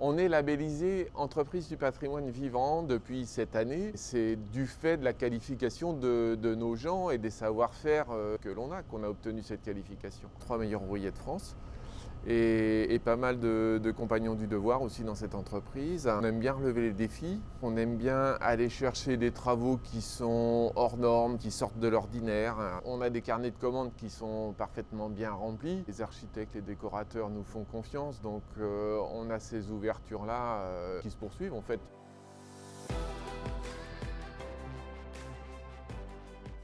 On est labellisé entreprise du patrimoine vivant depuis cette année. C'est du fait de la qualification de nos gens et des savoir-faire que l'on a qu'on a obtenu cette qualification. 3 meilleurs ouvriers de France et pas mal de compagnons du devoir aussi dans cette entreprise. On aime bien relever les défis, on aime bien aller chercher des travaux qui sont hors normes, qui sortent de l'ordinaire. On a des carnets de commandes qui sont parfaitement bien remplis. Les architectes, les décorateurs nous font confiance, donc on a ces ouvertures-là qui se poursuivent en fait.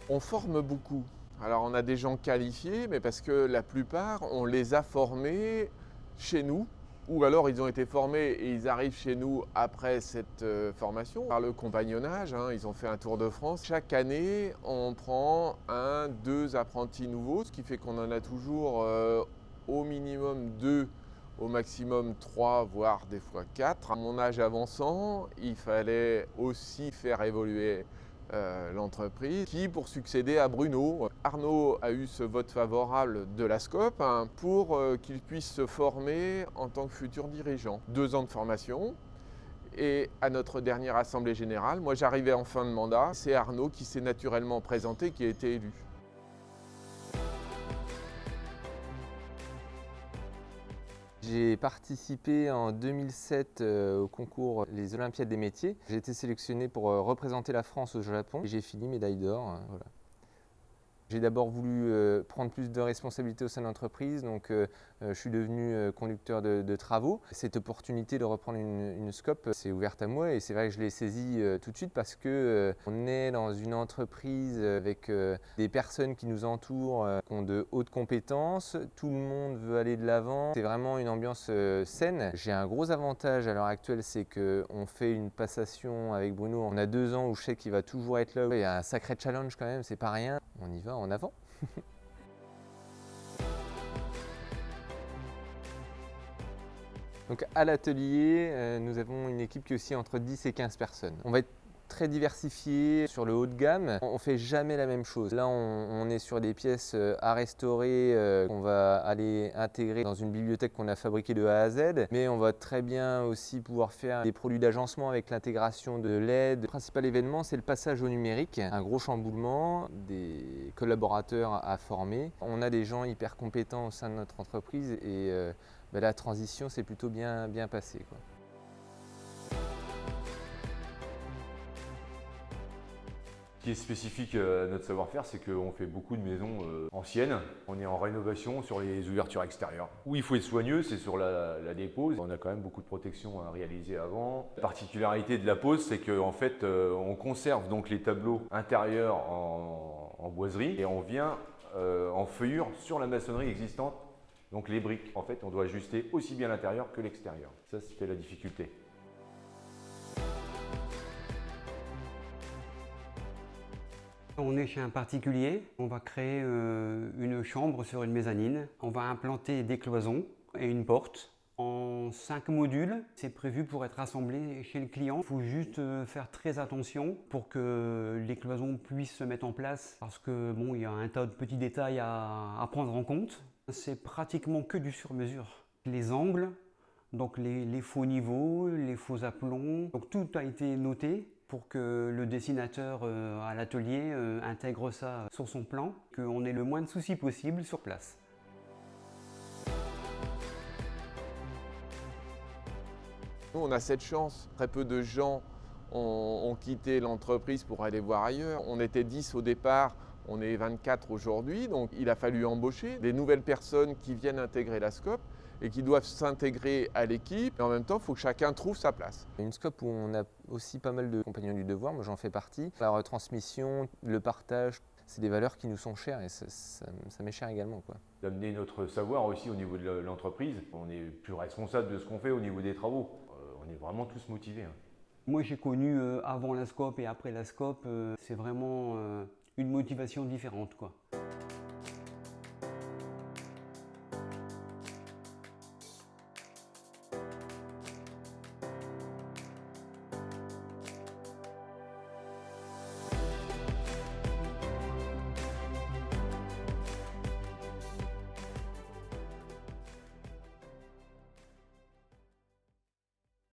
On forme beaucoup. Alors on a des gens qualifiés, mais parce que la plupart, on les a formés chez nous, ou alors ils ont été formés et ils arrivent chez nous après cette formation. Par le compagnonnage, ils ont fait un tour de France. Chaque année, on prend 1, 2 apprentis nouveaux, ce qui fait qu'on en a toujours au minimum 2, au maximum 3, voire des fois 4. À mon âge avançant, il fallait aussi faire évoluer l'entreprise qui, pour succéder à Bruno, Arnaud a eu ce vote favorable de la SCOP pour qu'il puisse se former en tant que futur dirigeant. 2 ans de formation. Et à notre dernière assemblée générale, moi j'arrivais en fin de mandat, c'est Arnaud qui s'est naturellement présenté, qui a été élu. J'ai participé en 2007 au concours Les Olympiades des métiers. J'ai été sélectionné pour représenter la France au Japon et j'ai fini médaille d'or. Voilà. J'ai d'abord voulu prendre plus de responsabilités au sein de l'entreprise, donc je suis devenu conducteur de travaux. Cette opportunité de reprendre une SCOP s'est ouverte à moi et c'est vrai que je l'ai saisie tout de suite parce que on est dans une entreprise avec des personnes qui nous entourent, qui ont de hautes compétences, tout le monde veut aller de l'avant, c'est vraiment une ambiance saine. J'ai un gros avantage à l'heure actuelle, c'est qu'on fait une passation avec Bruno, on a 2 ans où je sais qu'il va toujours être là. Il y a un sacré challenge quand même, c'est pas rien. On y va en avant. Donc à l'atelier, nous avons une équipe qui est aussi entre 10 et 15 personnes. On va être très diversifié sur le haut de gamme. On ne fait jamais la même chose. Là, on est sur des pièces à restaurer qu'on va aller intégrer dans une bibliothèque qu'on a fabriquée de A à Z. Mais on va très bien aussi pouvoir faire des produits d'agencement avec l'intégration de LED. Le principal événement, c'est le passage au numérique. Un gros chamboulement, des collaborateurs à former. On a des gens hyper compétents au sein de notre entreprise et la transition s'est plutôt bien passée, quoi. Ce qui est spécifique à notre savoir-faire, c'est qu'on fait beaucoup de maisons anciennes. On est en rénovation sur les ouvertures extérieures. Où il faut être soigneux, c'est sur la dépose. On a quand même beaucoup de protection à réaliser avant. La particularité de la pose, c'est qu'en fait, on conserve donc les tableaux intérieurs en boiserie et on vient en feuillure sur la maçonnerie existante. Donc les briques, en fait, on doit ajuster aussi bien l'intérieur que l'extérieur. Ça fait la difficulté. On est chez un particulier, on va créer une chambre sur une mezzanine. On va implanter des cloisons et une porte en 5 modules. C'est prévu pour être assemblé chez le client. Il faut juste faire très attention pour que les cloisons puissent se mettre en place parce que bon, il y a un tas de petits détails à prendre en compte. C'est pratiquement que du sur-mesure. Les angles, donc les faux niveaux, les faux aplombs, donc tout a été noté pour que le dessinateur à l'atelier intègre ça sur son plan, qu'on ait le moins de soucis possible sur place. Nous, on a cette chance. Très peu de gens ont quitté l'entreprise pour aller voir ailleurs. On était 10 au départ, on est 24 aujourd'hui, donc il a fallu embaucher des nouvelles personnes qui viennent intégrer la SCOP et qui doivent s'intégrer à l'équipe. Et en même temps, il faut que chacun trouve sa place. Une SCOP où on a aussi pas mal de compagnons du devoir, moi j'en fais partie. La retransmission, le partage, c'est des valeurs qui nous sont chères et ça m'est cher également, quoi. D'amener notre savoir aussi au niveau de l'entreprise. On est plus responsable de ce qu'on fait au niveau des travaux. On est vraiment tous motivés. Moi j'ai connu avant la SCOP et après la SCOP, c'est vraiment une motivation différente, quoi.